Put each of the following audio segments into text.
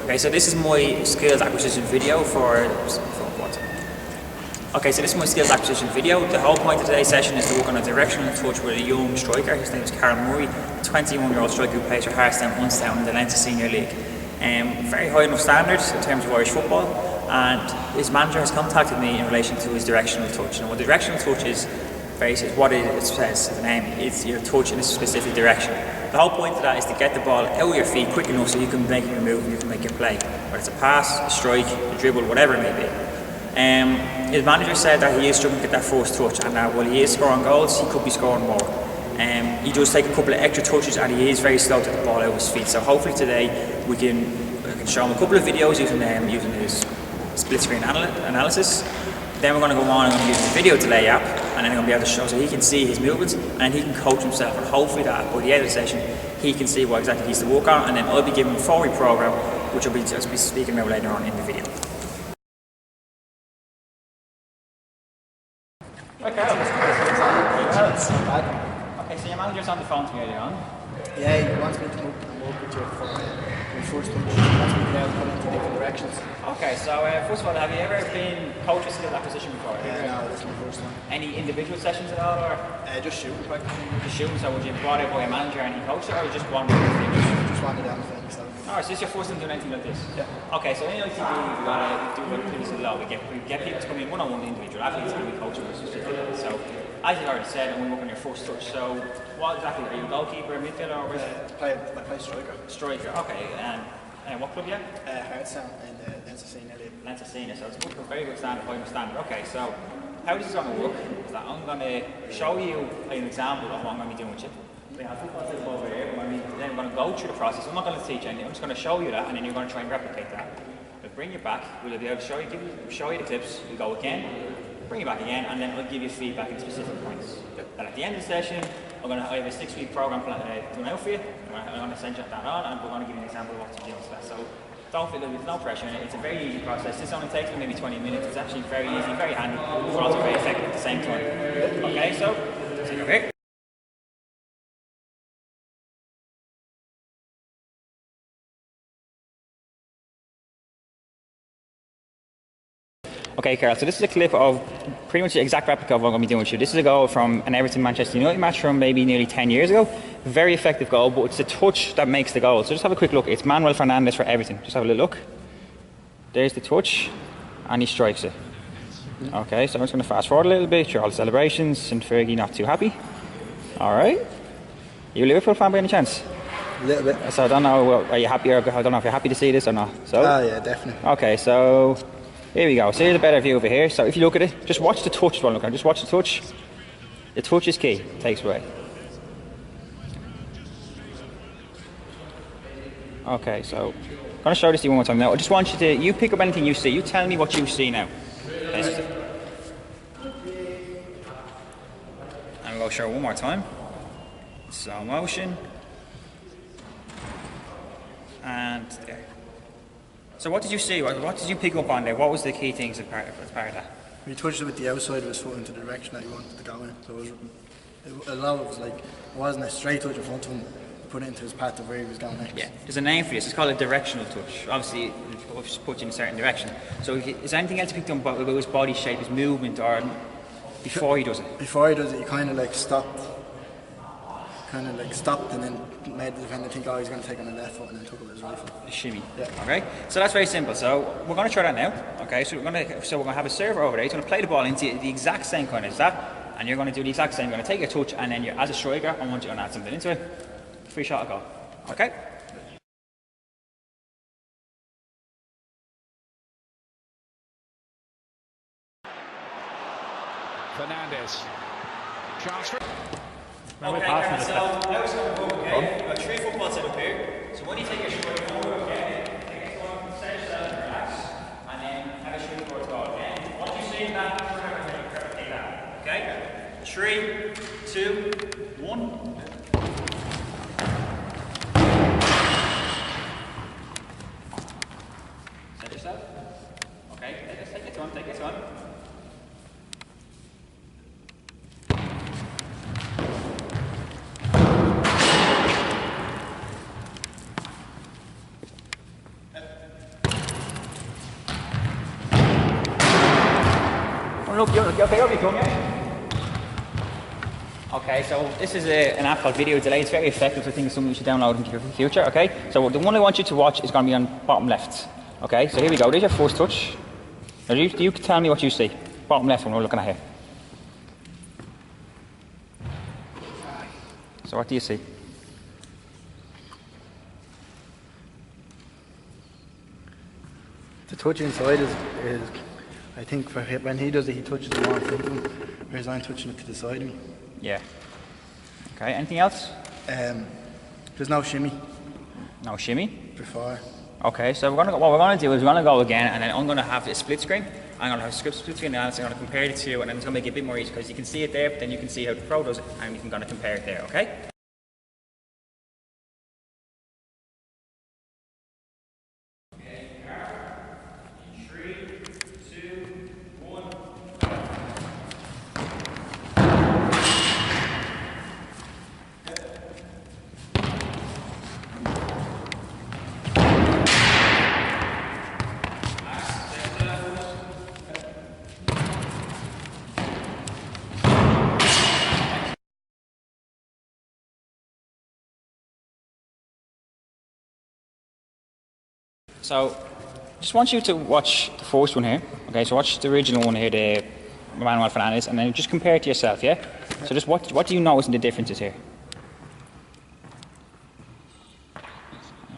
Okay, so this is my skills acquisition video for what? Okay, so this is my skills acquisition video. The whole point of today's session is to work on a directional touch with a young striker. His name is Carl Murray, a 21-year-old striker who plays for Harstown, Unstown in the Leinster Senior League. Very high enough standards in terms of Irish football, and his manager has contacted me in relation to his directional touch. And what the directional touch is, basically what it says, the name, it's your touch in a specific direction. The whole point of that is to get the ball out of your feet quick enough so you can make your move and you can make your play. Whether it's a pass, a strike, a dribble, whatever it may be. His manager said that he is struggling to get that first touch, and that while he is scoring goals, he could be scoring more. He does take a couple of extra touches and he is very slow to get the ball out of his feet. So hopefully today I can show him a couple of videos using his split screen analysis. Then we're going to go on and I'm going to use the video delay app, and then I'm going to be able to show so he can see his movements and he can coach himself, and hopefully that by the end of the session he can see what exactly he's to work on, and then I'll be giving him a full program which I'll be speaking about later on in the video. Okay, so your manager's on the phone to me earlier on. Yeah, he wants me to come up and work with you for my first touch. He wants me to be able to put into different directions. Okay, so first of all, have you ever been coached with skill acquisition before? No, this is my first time. Any individual sessions at all, or? Just shooting practice. Just shooting, so would you be brought out by a manager and he coached it, or just one? Just wanted down the thing, so. Alright, so this is your first time doing anything like this? Yeah. Okay, so in LTV, we do what things a lot. We get people to come in one-on-one individual athletes and we coach them specifically. So, as you already said, and we work on your first touch. So, what exactly are you, a goalkeeper, a midfielder, or I play striker. Striker, okay. And what club you at? Harstown in Leinster Senior League. Leinster Senior, so it's a very good standard, high enough standard. Okay, so how this is going to work is that I'm going to show you an example of what I'm going to be doing with you. We have football field over here, then we're going to go through the process. I'm not going to teach anything, I'm just going to show you that, and then you're going to try and replicate that. We'll bring you back, we'll be able to show you the clips, we'll go again, bring you back again, and then we'll give you feedback in specific points. And at the end of the session, I have a 6-week program done out for you. I'm going to send you that on, and we're going to give you an example of what to do with that. So don't feel there's no pressure in it. It's a very easy process. This only takes me maybe 20 minutes. It's actually very easy, very handy, but also very effective at the same time. Okay, so take over here. Okay, Carl, so this is a clip of pretty much the exact replica of what I'm going to be doing with you. This is a goal from an Everton-Manchester United match from maybe nearly 10 years ago. Very effective goal, but it's the touch that makes the goal. So just have a quick look. It's Manuel Fernandes for Everton. Just have a little look. There's the touch, and he strikes it. Okay, so I'm just going to fast forward a little bit. Sure, all the celebrations, and Fergie not too happy. All right. You a Liverpool fan by any chance? A little bit. So I don't know, are you happy, or I don't know if you're happy to see this or not. So. Yeah, definitely. Okay, so here we go. So here's a better view over here. So if you look at it, just watch the touch. Just watch the touch. The touch is key. Takes away. Okay, so I'm going to show this to you one more time now. I just want you pick up anything you see. You tell me what you see now. And we'll show it one more time. Slow motion. And there. So what did you see? What did you pick up on there? What was the key things as part of that? He touched it with the outside of his foot into the direction that he wanted to go in. So a lot of it was like, it wasn't a straight touch in front of him. Put it into his path of where he was going next. Yeah, there's a name for this. It's called a directional touch. Obviously, it just puts you in a certain direction. So is there anything else you picked up about his body shape, his movement, or before he does it? Before he does it, he kind of like stopped. And then made the defender think, oh, he's going to take on the left foot, and then took it with his right foot. A shimmy. Yeah. Okay. So that's very simple. So we're going to try that now. Okay. So we're going to have a server over there. He's going to play the ball into the exact same kind of as that, and you're going to do the exact same. You're going to take a touch, and then as a striker, I want you to add something into it. Free shot, a goal. Okay. Fernandes. Chance for. Okay, Karen, so now it's going to go, okay? We've got 3 footballs set up here. So when you take your strike over, okay, take it one, set yourself, relax, and then have a shoot towards goal, okay? Once you see that, replicate that, okay? 3, 2, 1. Set yourself. Okay, take it on. look, okay, over you come, yeah? Okay, so this is an app called Video Delay. It's very effective, so I think it's something you should download in the future, okay? So the one I want you to watch is going to be on bottom left. Okay, so here we go. There's your first touch. Now you tell me what you see. Bottom left one we're looking at here. So what do you see? The touch inside is I think for him, when he does it, he touches the more in front of him, whereas I'm touching it to the side of me. Yeah. Okay, anything else? There's no shimmy No shimmy? before. Okay, so what we're going to do is we're going to go again, and then I'm going to have a split screen. I'm going to have a split screen analysis. I'm going to compare the two, and then it's going to make it a bit more easy because you can see it there, but then you can see how the pro does it, and you can kind of compare it there, okay? So, just want you to watch the first one here. Okay, so watch the original one here, the Manuel Fernandez, and then just compare it to yourself, yeah? So just what do you notice in the differences here?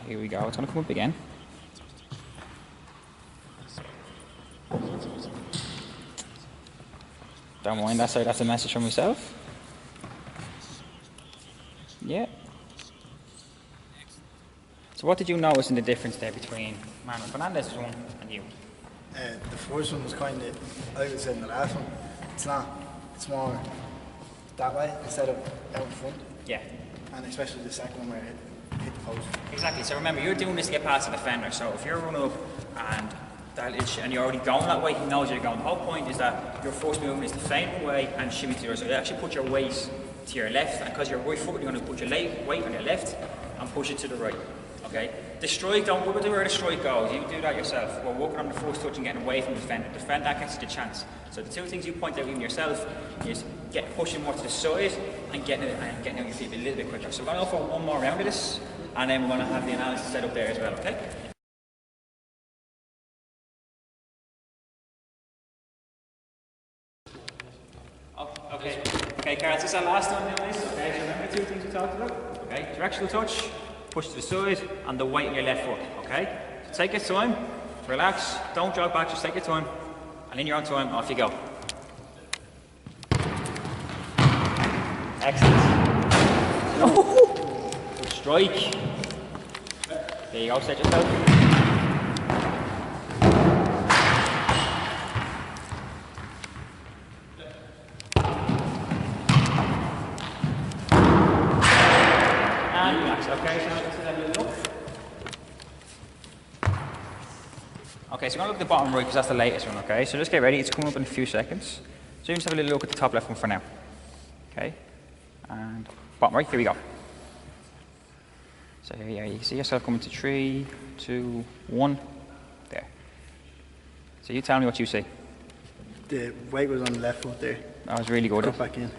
Here we go, it's going to come up again. Don't mind, that's a message from myself. Yeah. So what did you notice in the difference there between Manuel Fernandez's one and you? The first one was kind of, I would say in the last one, it's not. It's more that way instead of out in front. Yeah. And especially the second one where it hit the post. Exactly. So remember, you're doing this to get past the defender. So if you're running up and and you're already going that way, he knows you're going. The whole point is that your first movement is to feint one way and shimmy to the other. So you actually put your weight to your left, and because you're right footed, you're going to put your weight on your left and push it to the right. Okay? The strike, don't worry about where the strike goes. You do that yourself. We're working on the first touch and getting away from the defender. The defender, that gets you the chance. So the two things you point out even yourself is pushing more to the side and getting out your feet a little bit quicker. So we're going to go for one more round of this, and then we're going to have the analysis set up there as well, okay? Okay, Carl, this is our last time doing this. Okay, so remember the two things we talked about? Okay, directional touch, push to the side, and the weight in your left foot. Okay? So take your time, relax, don't jog back, just take your time, and in your own time, off you go. Excellent. Good strike. There you go, set yourself. Okay, so let's have a little look. Okay, so we're going to look at the bottom right because that's the latest one, okay? So just get ready, it's coming up in a few seconds. So you just have a little look at the top left one for now. Okay, and bottom right, here we go. So here you see yourself coming to 3, 2, 1, there. So you tell me what you see. The weight was on the left foot there. That was really good. Cut back in.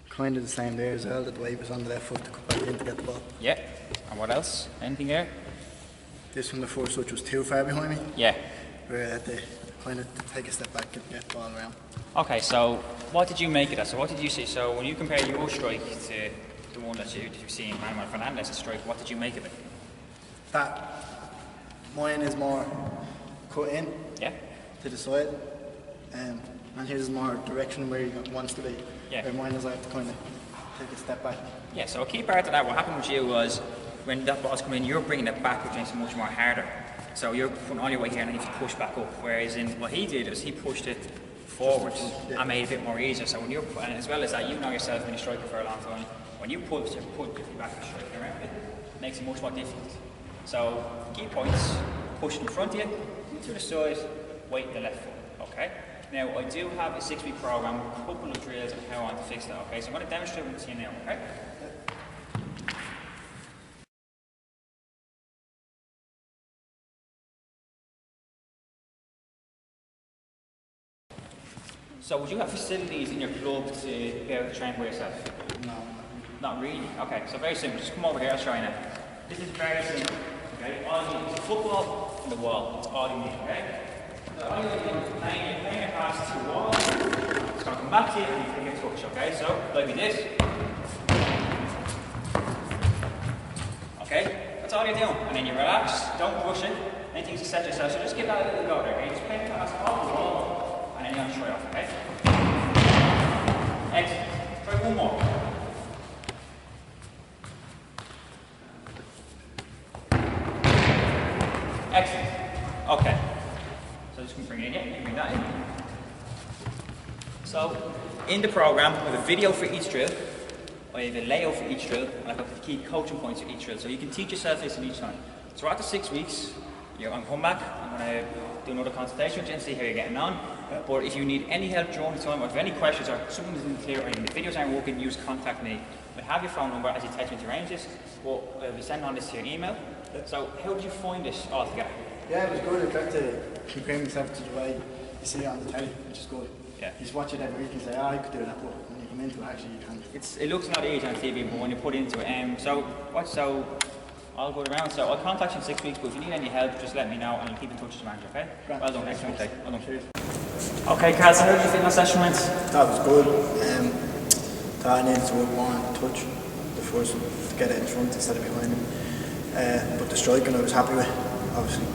Kind of the same there as well, that the weight was on the left foot to cut back in to get the ball. Yeah, and what else? Anything there? This one, the first touch was too far behind me. Yeah. Where I had to kind of take a step back and get the ball around. Okay, so what did you make of that? So what did you see? So when you compare your strike to the one that you've seen Manuel Fernandez's strike, what did you make of it? That, mine is more cut in to the side, and his is more direction where he wants to be. Yeah. Where mine is I have to kind of take a step back. Yeah, so a key part of that, what happened with you was when that ball's coming in, you're bringing it back, which makes it much more harder. So you're putting all your weight here and then you have to push back up. Whereas in what he did is he pushed it forwards and made it a bit more easier. So when you're, and as well as that, you know yourself when you're striking for a long time, when you pull your back and strike around it, makes it much more difficult. So key points, push in front of you, to the side, weight in the left foot, okay? Now, I do have a 6-week program, a couple of drills on how I want to fix that, okay? So I'm going to demonstrate with you now, okay? So would you have facilities in your club to be able to train by yourself? No. Not really? Okay, so very simple. Just come over here, I'll show you now. This is very simple. Okay, all you need is a football and the wall. That's all you need, okay? So all you need is playing across two walls. It's going to come back to you and you take a touch, okay? So, like this. Okay, that's all you're doing. And then you relax, don't push it. Anything to set yourself, so just give that a little go there, okay? Just play across all the wall and then you're going to try off, okay? Excellent. Try one more. Excellent. Okay. So just bring it in, yeah, bring that in. So, in the program, we have a video for each drill, I have a layout for each drill, and I've got the key coaching points for each drill. So you can teach yourself this in each time. So after 6 weeks, you're going to come back, I'm going to do another consultation with you and see how you're getting on. But if you need any help during the time, or if you have any questions, or something isn't clear, or the videos aren't working, use contact me. I have your phone number as you text me to arrange this, but I'll be sending on this to your email. So how did you find this altogether? Yeah, it was good. I tried to compare myself to the way you see it on the telly, which is good. Yeah. You just watch it every week and say, I could do that, but when you come into it, actually you can't. It looks a lot easier on TV, but when you put into it, so I'll go around. So I'll contact you in 6 weeks, but if you need any help, just let me know and I'll keep in touch with you, okay? Right. Well done, excellent play. Well done. Cheers. Okay, Carl, so how did you feel that session went? That was good. Thought I needed to work more on touch, the first one, to get it in front instead of behind him. But the striking I was happy with, obviously.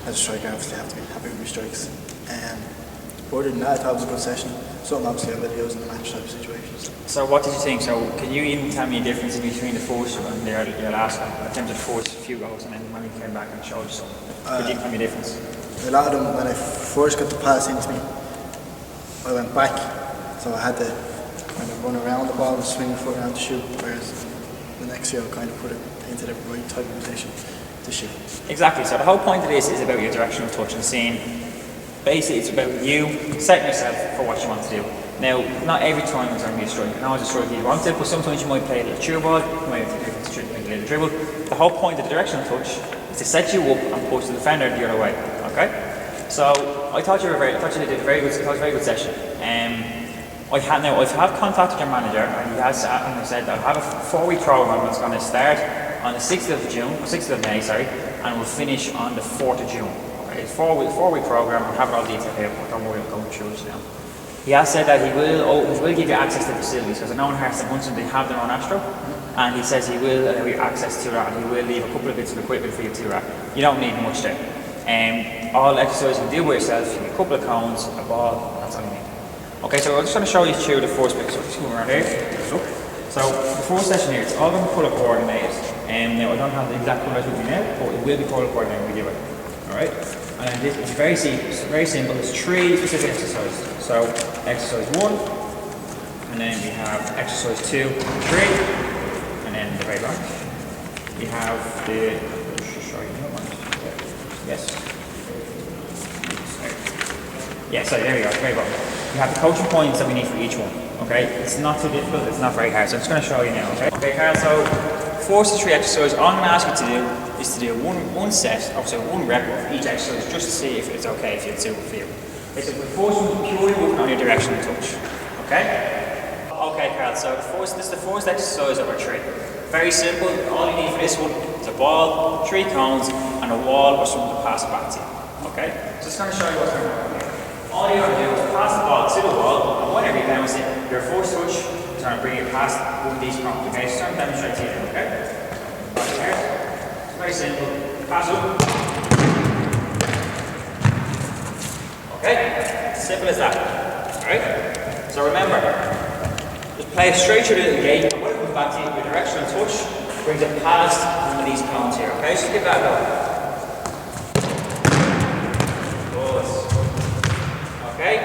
As a striker, I obviously have to be happy with my strikes. But other than that, I thought it was a good session. Something obviously I will use in the match type of situations. So what did you think? So can you even tell me a difference between the first and your last one? Attempted to force a few goals and then when you came back and showed you something. Could you tell me a difference? A lot of them, when I first got the pass into me, I went back. So I had to kind of run around the ball and swing the foot around to shoot. Whereas the next year I kind of put it into the right type of position to shoot. Exactly. So the whole point of this is about your directional touch and seeing. Basically, it's about you setting yourself for what you want to do. Now, not every time it's going to be a strike. Not always a strike you want to, but sometimes you might play a little cheer ball, you might have to do a little dribble. The whole point of the directional touch is to set you up and push the defender the other way. Okay? So I thought you did a very good session. I've contacted your manager, and he has said that I'll have a 4-week program that's going to start on the 6th of May, and we'll finish on the 4th of June. It's a 4-week program. I have it all detailed here, but don't worry, I'll go through it now. He has said that he will give you access to facilities, because I know in Hearts and Munson they have their own Astro, and he says he will allow you access to that, and he will leave a couple of bits of equipment for you to that. You don't need much there. All exercises you can do by yourself, you need a couple of cones, a ball, that's all you need. Okay, so I'm just going to show you through the first bit, so just come around here, look. So the first session here, it's all going to be colour coordinated. Now I don't have the exact colours with me now, but it will be colour coordinated when we do it. Alright? And this is very simple. There's 3 specific exercises. So exercise 1, and then we have exercise 2, 3, and then the very back. We have the so there we go, very bottom. We have the coaching points that we need for each one. Okay? It's not too difficult, it's not very hard. So I'm just going to show you now, okay? Okay, Carl, so first 3 exercises, all I'm going to ask you to do is to do one set, also one rep of each exercise, just to see if it's okay, if it's suitable for you. Okay, so the first one is purely working on your directional touch. Okay? Okay, Carl, so this is the first exercise of our 3. Very simple, all you need for this one is a ball, 3 cones, and a wall or something to pass it back to you. Okay? So just going to show you what's going on here. All you have to do is pass the ball to the wall, and whenever you bounce it, your first touch is going to bring it past one of these cones. Okay? So I'm going to demonstrate to you, okay? It's very simple. Pass up. Okay? Simple as that. Alright? So remember, just play it straight through the little gate, and when it comes back to you, your directional touch brings it past one of these cones here. Okay? So give that a go. Good. Okay?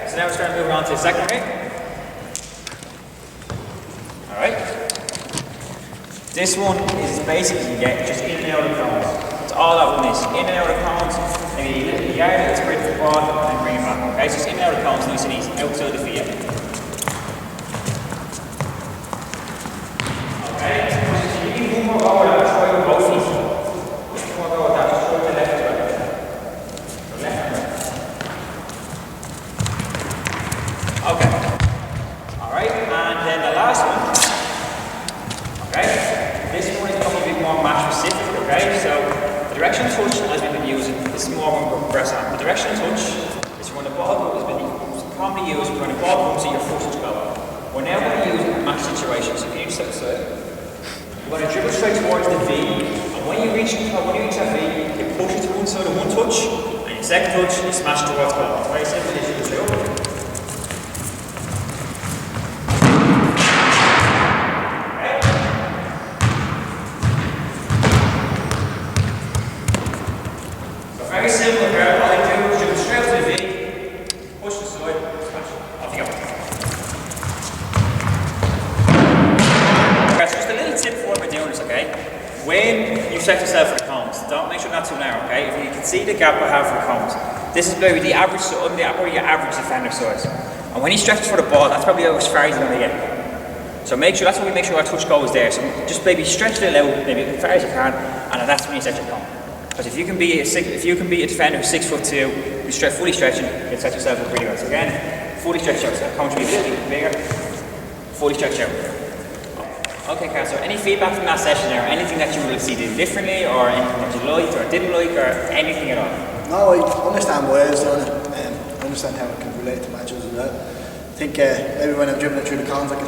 So now we're going to move on to the second ring. Alright? This one is basically just in and out of cones. That's all that one is. In and out of cones, maybe a little yard, let's bring the ball and bring it back. Okay, so just in and out of cones, nice and easy, outside the field. Okay, so you need one more go with that, try with both feet. One more go with that, just try to left and right. So left and right. specific, okay? So the directional touch, as we've been using, is more when we progress on. The directional touch is when the ball has been commonly used when the ball comes to your foot to go. We're now going to use it in match situations. So can you step aside? You're going to dribble straight towards the V, and when you reach that V, you push it to one side of one touch, and your second touch, you smash towards goal. Very simple, you should straight over. Very simple, girl. All I do is jump straight to the V, push the side, smash. Off you go. Okay, so just a little tip for when we're doing this, okay? When you set yourself for the cones, don't make sure not too narrow, okay? If you can see the gap I have for the cones, this is probably the average, probably your average defender size. And when he stretches for the ball, that's probably as far as he's going to get. So make sure, that's when we make sure our touch goal is there. So just maybe stretch it a little, maybe as far as you can, and that's when you set your cone. Because if you can be a defender who's 6'2", who's fully stretching, you'll set yourself up really well. So again, fully stretch out. So come to be a little bit bigger, fully stretch out. Okay, Carl, so any feedback from that session there, or anything that you would see did differently, or anything that you liked or didn't like, or anything at all? No, I understand why I was doing it. I understand how it can relate to matches as well. I think maybe when I'm dribbling through the cones, I could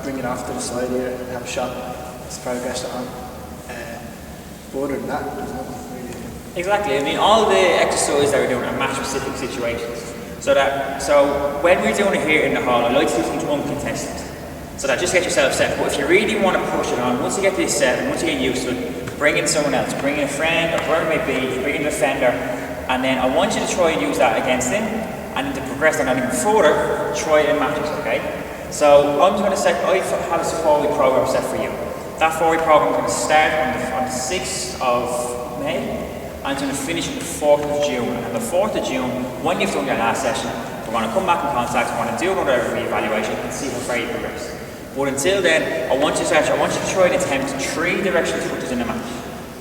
bring it off to the side here and have a shot. Let's progress it on. But other than that, there's nothing really. Exactly. I mean, all the exercises that we're doing are match-specific situations. So when we're doing it here in the hall, I like to do things one contestant. So that just get yourself set. But if you really want to push it on, once you get this set and once you get used to it, bring in someone else, bring in a friend or whoever it may be, bring in a defender, and then I want you to try and use that against him, and then to progress on that even further, try it in matches, okay? So I'm going to set, I have a 4-week program set for you. That 4-week program is going to start on the 6th of May, and it's going to finish on the 4th of June. And on the 4th of June, when you've done your last session, we're going to come back in contact, we're going to do another re-evaluation and see how far you progress. But until then, I want you to try and attempt 3 directional touches in a match.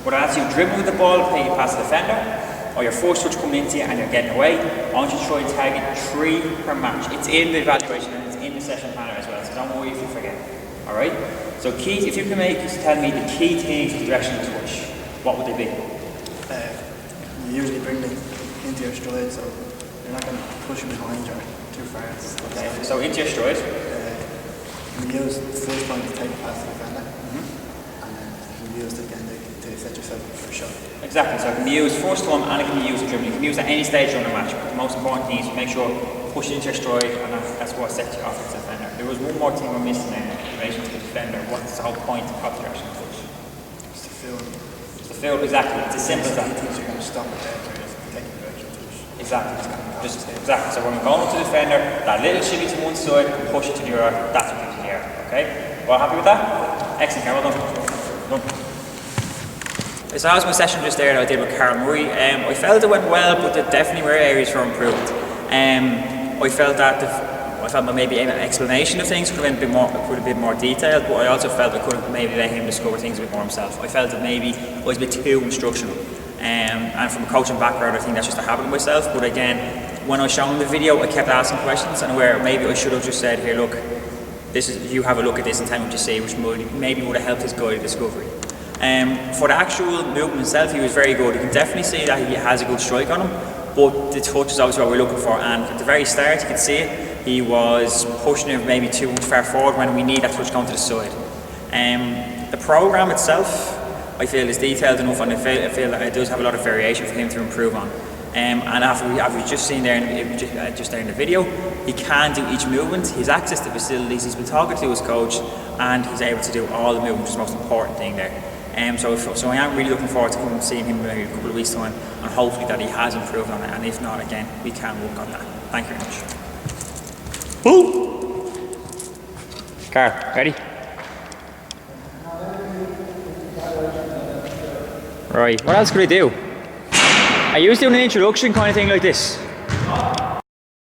Whether that's you dribbling with the ball, playing past the defender, or your first touch coming into you and you're getting away, I want you to try and target 3 per match. It's in the evaluation and it's in the session planner as well, so don't worry if you forget. Alright? So if you can tell me the key things of directional touch, what would they be? You usually bring them into your stride, so you're not going to push them behind or too far. Okay. So into your stride. You use the first point to take it past the defender, and then you can use it again to set yourself up for a shot. Exactly, so it can be used first time and it can be used dribbling. You can use it at any stage during the match, but the most important thing is to make sure push it into your stride, and that's what sets you off as a defender. There was one more thing we're missing there in relation to the defender. What's the whole point of directional touch? It's the field. It's the field, exactly. It's as simple as that. He thinks you're going to stop it there, whereas taking directional touch. Exactly. Exactly. So when we're going to the defender, that little shimmy to one side, push it to the other, that's what gives you the air. Okay? Well, happy with that? Excellent, Carl. Well done. So that was my session just there that I did with Carl Murray. I felt it went well, but there definitely were areas for improvement. I felt maybe an explanation of things could have been a bit more detailed, but I also felt I could have maybe let him discover things a bit more himself. I felt that maybe I was a bit too instructional. And from a coaching background, I think that's just a habit of myself. But again, when I showed him the video, I kept asking questions, and where maybe I should have just said, "Here, look, you have a look at this and tell me what you see," which maybe would have helped his guided discovery. For the actual movement itself, he was very good. You can definitely see that he has a good strike on him, but the touch is obviously what we're looking for. And at the very start, you can see it, he was pushing it maybe too far forward when we need that touch going to the side. The program itself, I feel, is detailed enough, and I feel that it does have a lot of variation for him to improve on. And after we've just seen there, just there in the video, he can do each movement. His access to facilities, he's been talking to his coach, and he's able to do all the movements, which is the most important thing there. So I am really looking forward to coming and seeing him maybe a couple of weeks' time, and hopefully that he has improved on it, and if not, again, we can work on that. Thank you very much. Woo! Carl, ready? Right, what else could I do? I used to do an introduction kind of thing like this.